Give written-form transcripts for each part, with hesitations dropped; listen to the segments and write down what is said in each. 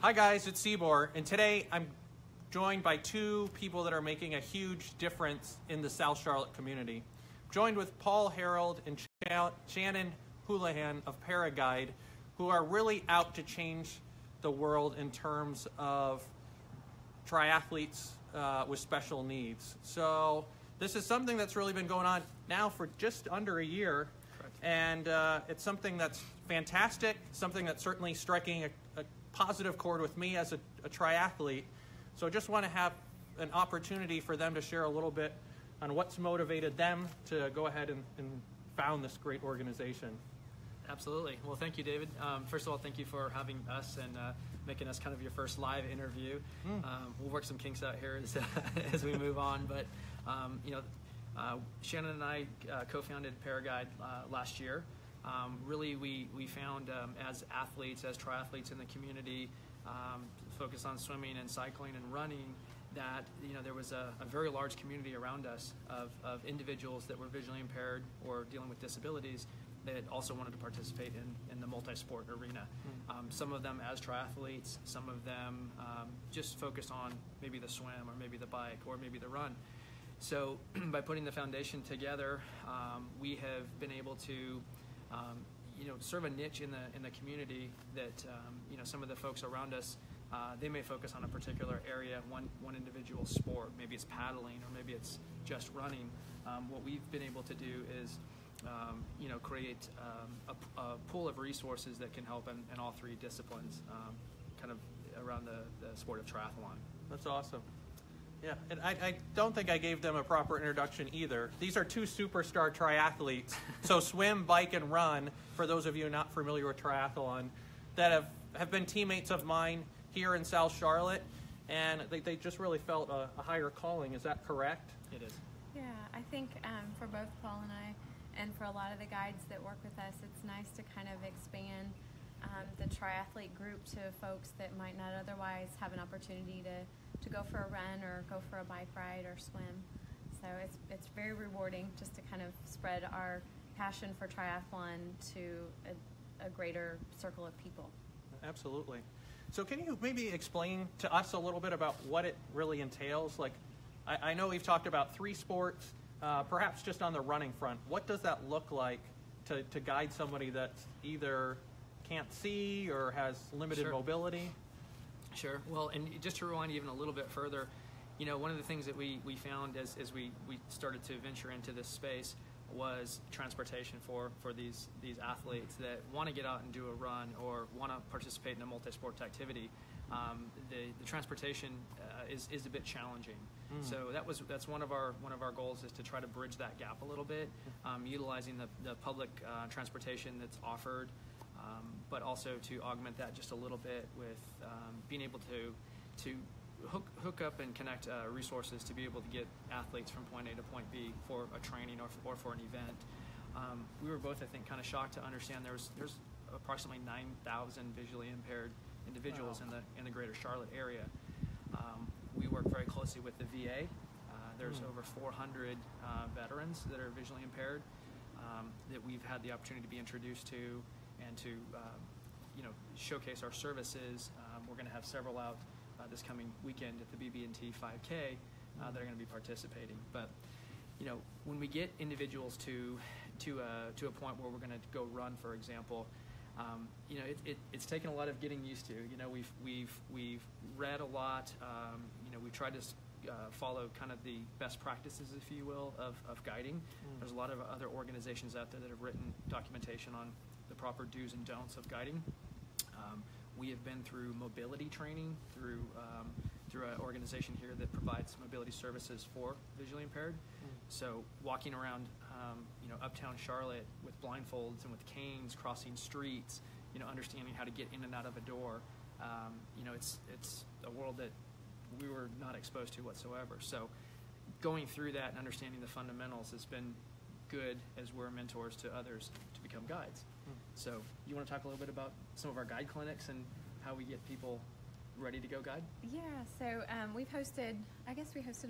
Hi guys, it's Scibor, and today I'm joined by two people that are making a huge difference in the South Charlotte community. I'm joined with Paul Harrold and Shannon Houlihan of Paraguide, who are really out to change the world in terms of triathletes with special needs. So this is something that's really been going on now for just under a year. Correct. And it's something that's fantastic, something that's certainly striking a positive chord with me as a triathlete. So I just want to have an opportunity for them to share a little bit on what's motivated them to go ahead and found this great organization. Absolutely. Well, thank you, David. First of all, thank you for having us and making us kind of your first live interview. We'll work some kinks out here as we move on. But, Shannon and I co-founded Paraguide last year. Really, we found as athletes, as triathletes in the community, focused on swimming and cycling and running, that there was a very large community around us of individuals that were visually impaired or dealing with disabilities that also wanted to participate in the multi-sport arena. Some of them as triathletes, some of them just focused on maybe the swim or maybe the bike or maybe the run. So by putting the foundation together, we have been able to serve a niche in the community that some of the folks around us, they may focus on a particular area, one individual sport. Maybe it's paddling or maybe it's just running. What we've been able to do is create a pool of resources that can help in all three disciplines, kind of around the sport of triathlon. That's awesome. Yeah, and I don't think I gave them a proper introduction either. These are two superstar triathletes, so swim, bike, and run, for those of you not familiar with triathlon, that have been teammates of mine here in South Charlotte, and they just really felt a higher calling. Is that correct? It is. Yeah, I think for both Paul and I, and for a lot of the guides that work with us, it's nice to kind of expand the triathlete group to folks that might not otherwise have an opportunity to go for a run or go for a bike ride or swim. So it's very rewarding just to kind of spread our passion for triathlon to a greater circle of people. Absolutely. So can you maybe explain to us a little bit about what it really entails? Like, I know we've talked about three sports, perhaps just on the running front. What does that look like to guide somebody that either can't see or has limited mobility? Sure. Well, and just to rewind even a little bit further, one of the things that we found as we started to venture into this space was transportation for these athletes that want to get out and do a run or want to participate in a multi-sport activity. The transportation is a bit challenging. So that's one of our goals, is to try to bridge that gap a little bit, utilizing the public transportation that's offered, but also to augment that just a little bit with being able to hook up and connect resources to be able to get athletes from point A to point B for a training or for an event. We were both, I think, kind of shocked to understand there's approximately 9,000 visually impaired individuals in the greater Charlotte area. We work very closely with the VA. There's over 400 veterans that are visually impaired that we've had the opportunity to be introduced to and to showcase our services. We're going to have several out this coming weekend at the BB&T 5K that are going to be participating. But when we get individuals to a point where we're going to go run, for example, it's taken a lot of getting used to. We've read a lot. We've tried to follow kind of the best practices, if you will, of guiding. There's a lot of other organizations out there that have written documentation on the proper do's and don'ts of guiding. We have been through mobility training through an organization here that provides mobility services for visually impaired. So walking around uptown Charlotte with blindfolds and with canes, crossing streets, understanding how to get in and out of a door, it's a world that we were not exposed to whatsoever. So going through that and understanding the fundamentals has been good as we're mentors to others to become guides. So you want to talk a little bit about some of our guide clinics and how we get people ready to go guide? Yeah, so we hosted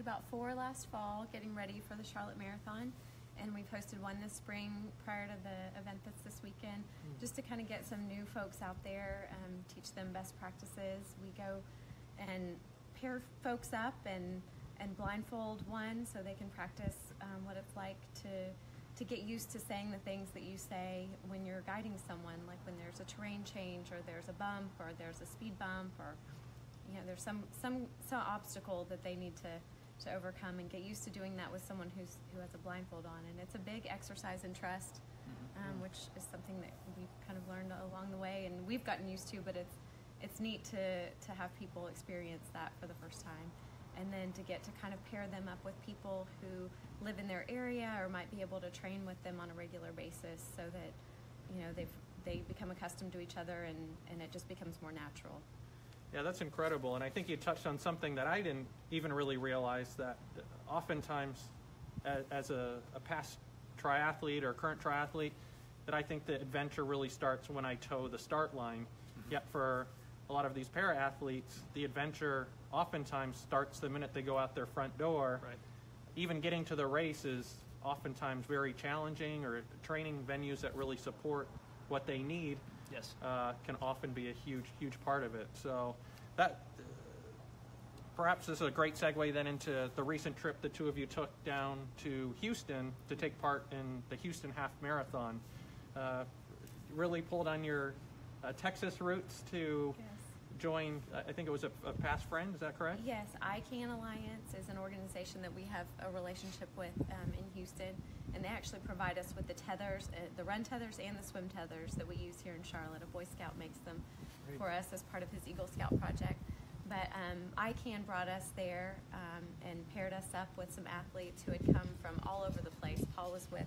about 4 last fall, getting ready for the Charlotte Marathon. and we've hosted one this spring prior to the event that's this weekend, just to kind of get some new folks out there, teach them best practices. We go and pair folks up and blindfold one so they can practice what it's like to get used to saying the things that you say when you're guiding someone, like when there's a terrain change or there's a bump or there's a speed bump or there's some obstacle that they need to overcome, and get used to doing that with someone who has a blindfold on. And it's a big exercise in trust, which is something that we've kind of learned along the way, and we've gotten used to, but it's neat to have people experience that for the first time, and then to get to kind of pair them up with people who live in their area or might be able to train with them on a regular basis, so that they become accustomed to each other, and it just becomes more natural. Yeah, that's incredible. And I think you touched on something that I didn't even really realize, that oftentimes as a past triathlete or current triathlete, that I think the adventure really starts when I toe the start line. Yet for a lot of these para-athletes, the adventure oftentimes starts the minute they go out their front door. Right. Even getting to the race is oftentimes very challenging, or training venues that really support what they need Yes. can often be a huge part of it. So that perhaps this is a great segue then into the recent trip the two of you took down to Houston to take part in the Houston Half Marathon. Really pulled on your Texas roots to join, I think it was a past friend, is that correct? Yes, ICANN Alliance is an organization that we have a relationship with in Houston, and they actually provide us with the tethers, the run tethers and the swim tethers that we use here in Charlotte. A Boy Scout makes them for us as part of his Eagle Scout project. But ICANN brought us there and paired us up with some athletes who had come from all over the place. Paul was with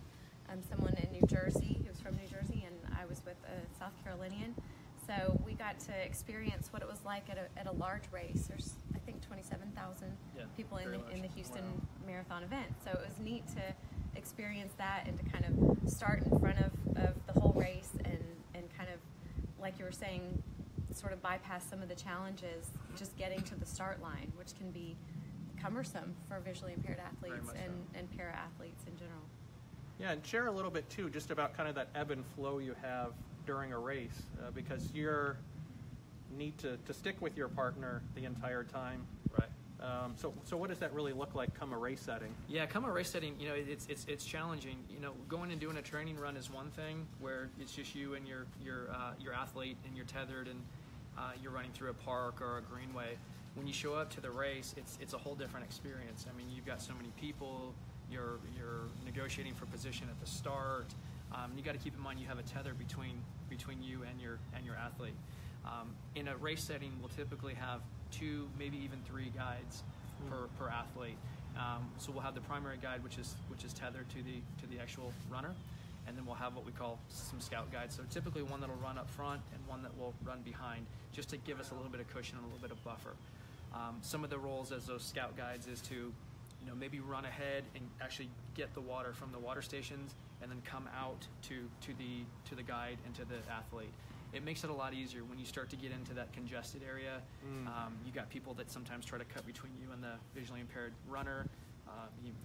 someone in New Jersey who was from New Jersey, and I was with a South Carolinian. So we got to experience what it was like at a large race. There's, I think, 27,000 people in the Houston Marathon event. So it was neat to experience that and to kind of start in front of the whole race and kind of, like you were saying, sort of bypass some of the challenges just getting to the start line, which can be cumbersome for visually impaired athletes and para-athletes in general. Yeah, and share a little bit too, just about kind of that ebb and flow you have during a race, because you need to stick with your partner the entire time. Right. So what does that really look like come a race setting? Yeah, come a race setting, it's challenging. Going and doing a training run is one thing, where it's just you and your athlete, and you're tethered, and you're running through a park or a greenway. When you show up to the race, it's a whole different experience. I mean, you've got so many people. You're negotiating for position at the start. You got to keep in mind you have a tether between you and your athlete. In a race setting, we'll typically have 2, maybe even 3 guides per athlete. So we'll have the primary guide, which is tethered to the actual runner, and then we'll have what we call some scout guides. So typically one that'll run up front and one that will run behind, just to give us a little bit of cushion and a little bit of buffer. Some of the roles as those scout guides is to maybe run ahead and actually get the water from the water stations, and then come out to the guide and to the athlete. It makes it a lot easier when you start to get into that congested area. You got people that sometimes try to cut between you and the visually impaired runner.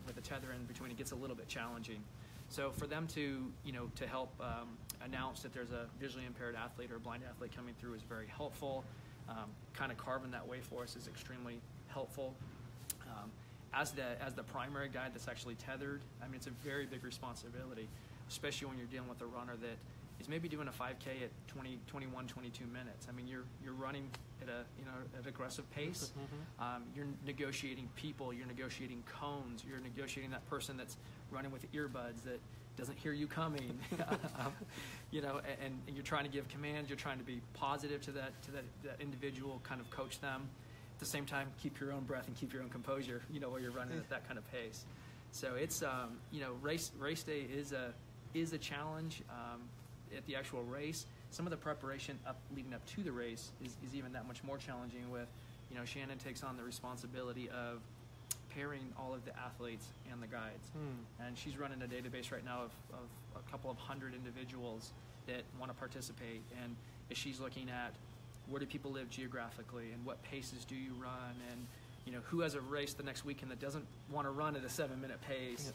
With a tether in between, it gets a little bit challenging. So for them to help announce that there's a visually impaired athlete or a blind athlete coming through is very helpful. Kind of carving that way for us is extremely helpful. As the primary guide that's actually tethered, I mean, it's a very big responsibility, especially when you're dealing with a runner that is maybe doing a 5K at 20, 21, 22 minutes. I mean, you're running at an aggressive pace. You're negotiating people. You're negotiating cones. You're negotiating that person that's running with earbuds that doesn't hear you coming. And you're trying to give commands. You're trying to be positive to that individual, kind of coach them. At the same time, keep your own breath and keep your own composure, while you're running at that kind of pace. So it's, race day is a challenge at the actual race. Some of the preparation leading up to the race is even that much more challenging with, Shannon takes on the responsibility of pairing all of the athletes and the guides. And she's running a database right now of a couple of hundred individuals that want to participate. And as she's looking at where do people live geographically, and what paces do you run, and who has a race the next weekend that doesn't want to run at a 7-minute pace,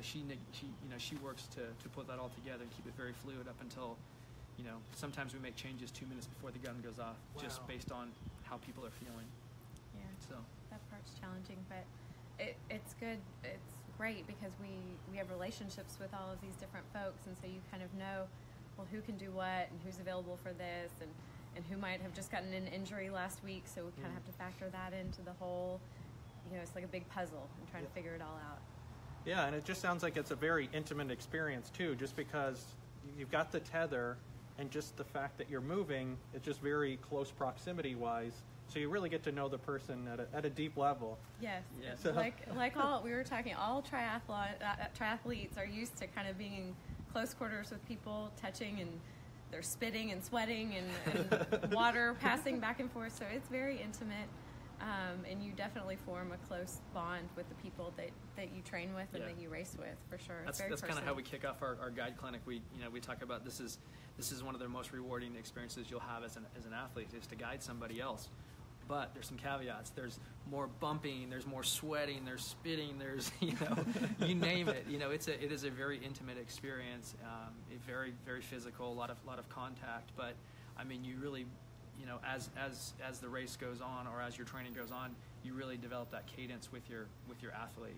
she works to put that all together and keep it very fluid up until, sometimes we make changes 2 minutes before the gun goes off, just based on how people are feeling. Yeah. So that part's challenging, but it's good. It's great because we have relationships with all of these different folks, and so you kind of know, well, who can do what and who's available for this, and who might have just gotten an injury last week, so we kind of have to factor that into the whole, it's like a big puzzle and trying to figure it all out. Yeah, and it just sounds like it's a very intimate experience too, just because you've got the tether and just the fact that you're moving, it's just very close proximity wise. So you really get to know the person at a deep level. Yes. Yeah. So, like all we were talking, all triathletes are used to kind of being in close quarters with people, touching, and they're spitting and sweating and water passing back and forth. So it's very intimate, and you definitely form a close bond with the people that you train with and that you race with, for sure. That's kind of how we kick off our guide clinic. We talk about this is one of the most rewarding experiences you'll have as an athlete, is to guide somebody else. But there's some caveats. There's more bumping, there's more sweating, there's spitting, there's, you name it. It is a very intimate experience, very, very physical, a lot of contact. But I mean, you really, as the race goes on, or as your training goes on, you really develop that cadence with your athlete.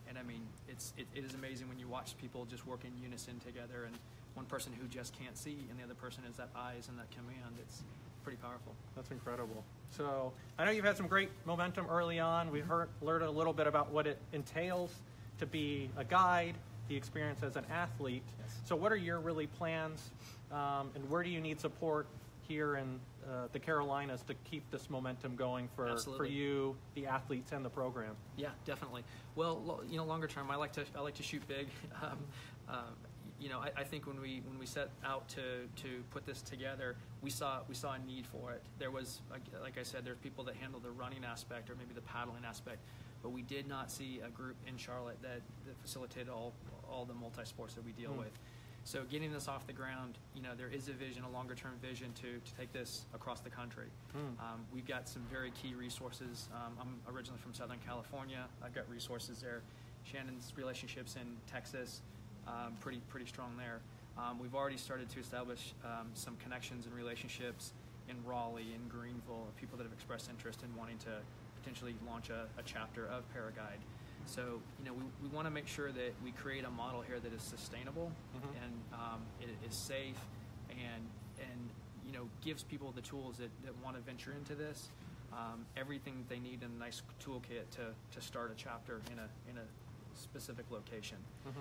And I mean, it is amazing when you watch people just work in unison together, and one person who just can't see and the other person is that eyes and that command. It's pretty powerful. That's incredible. So I know you've had some great momentum early on. We've learned a little bit about what it entails to be a guide, the experience as an athlete. Yes. So what are your really plans, and where do you need support here in the Carolinas to keep this momentum going for you, the athletes, and the program? Yeah, definitely. Well, longer term, I like to shoot big. I think when we set out to put this together, we saw a need for it. There was, like I said, there's people that handle the running aspect or maybe the paddling aspect, but we did not see a group in Charlotte that facilitated all the multi-sports that we deal with. So getting this off the ground, there is a longer term vision to take this across the country. We've got some very key resources. I'm originally from Southern California. I've got resources there. Shannon's relationships in Texas, pretty strong there. We've already started to establish some connections and relationships in Raleigh, in Greenville, people that have expressed interest in wanting to potentially launch a chapter of Paraguide. So, we want to make sure that we create a model here that is sustainable and it is safe and gives people the tools that want to venture into this, everything they need in a nice toolkit to start a chapter in a specific location.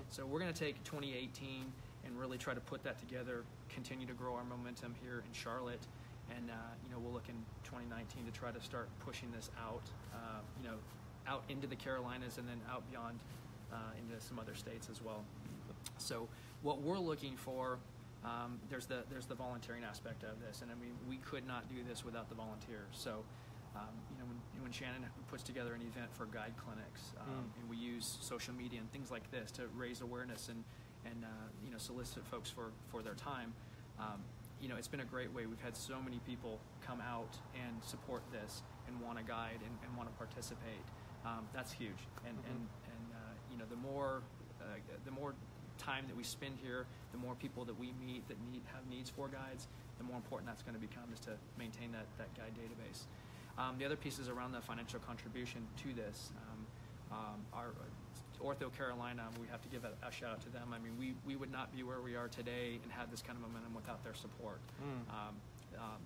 So we're going to take 2018 and really try to put that together, continue to grow our momentum here in Charlotte, and we'll look in 2019 to try to start pushing this out, out into the Carolinas and then out beyond into some other states as well. So what we're looking for, there's the volunteering aspect of this, and I mean, we could not do this without the volunteers. So when Shannon puts together an event for guide clinics, and we use social media and things like this to raise awareness and solicit folks for their time, it's been a great way. We've had so many people come out and support this and want to guide and want to participate. That's huge, and the more time that we spend here, the more people that we meet that have needs for guides, the more important that's going to become, is to maintain that guide database. The other piece is around the financial contribution to this. Our Ortho Carolina, we have to give a shout out to them. I mean, we would not be where we are today and have this kind of momentum without their support.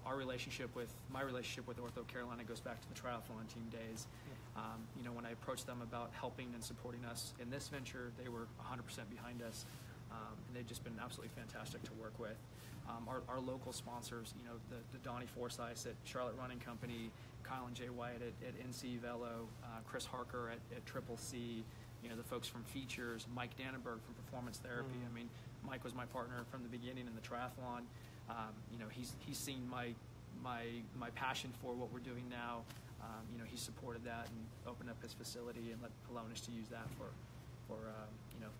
My relationship with Ortho Carolina goes back to the triathlon team days. When I approached them about helping and supporting us in this venture, they were 100% behind us, and they've just been absolutely fantastic to work with. Our local sponsors, the Donnie Forsyth at Charlotte Running Company, Kyle and Jay White at NC Velo, Chris Harker at Triple C, the folks from Features, Mike Dannenberg from Performance Therapy. I mean, Mike was my partner from the beginning in the triathlon. He's seen my passion for what we're doing now. He supported that and opened up his facility and allowing us to use that for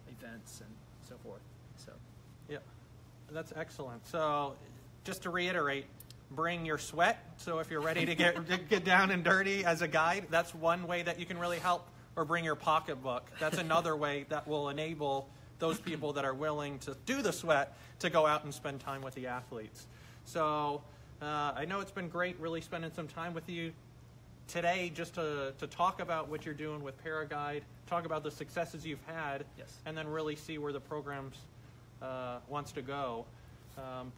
events and so forth. So, yeah, that's excellent. So, just to reiterate, bring your sweat. So if you're ready to get down and dirty as a guide, that's one way that you can really help or bring your pocketbook. That's another way that will enable those people that are willing to do the sweat to go out and spend time with the athletes. So I know it's been great really spending some time with you today just to talk about what you're doing with Paraguide, talk about the successes you've had, Yes. and then really see where the program wants to go.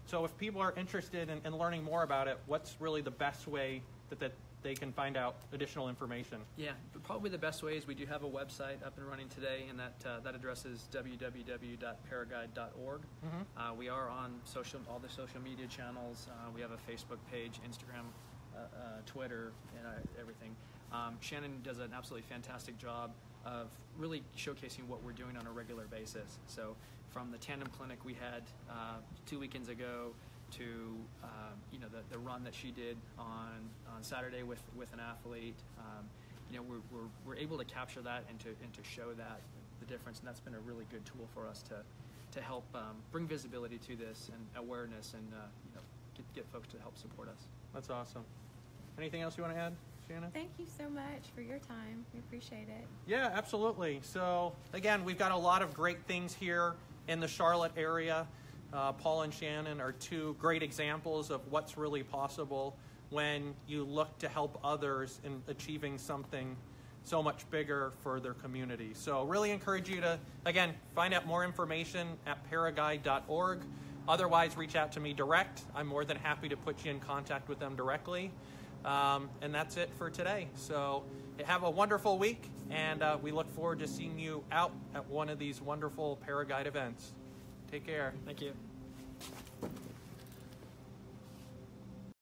So if people are interested in learning more about it, what's really the best way that they can find out additional information? Yeah, but probably the best way is we do have a website up and running today, and that address is www.paraguide.org. We are on all the social media channels. We have a Facebook page, Instagram, Twitter, and everything. Shannon does an absolutely fantastic job of really showcasing what we're doing on a regular basis. So from the tandem clinic we had 2 weekends ago to the run that she did on Saturday with an athlete, we're able to capture that and to show that the difference, and that's been a really good tool for us to help bring visibility to this and awareness, and get folks to help support us. That's awesome. Anything else you want to add, Shannon? Thank you so much for your time. We appreciate it. Yeah, absolutely. So again, we've got a lot of great things here in the Charlotte area. Paul and Shannon are two great examples of what's really possible when you look to help others in achieving something so much bigger for their community. So really encourage you to, again, find out more information at paraguide.org. Otherwise, reach out to me direct. I'm more than happy to put you in contact with them directly. And that's it for today. So have a wonderful week, and we look forward to seeing you out at one of these wonderful Paraguide events. Take care. Thank you.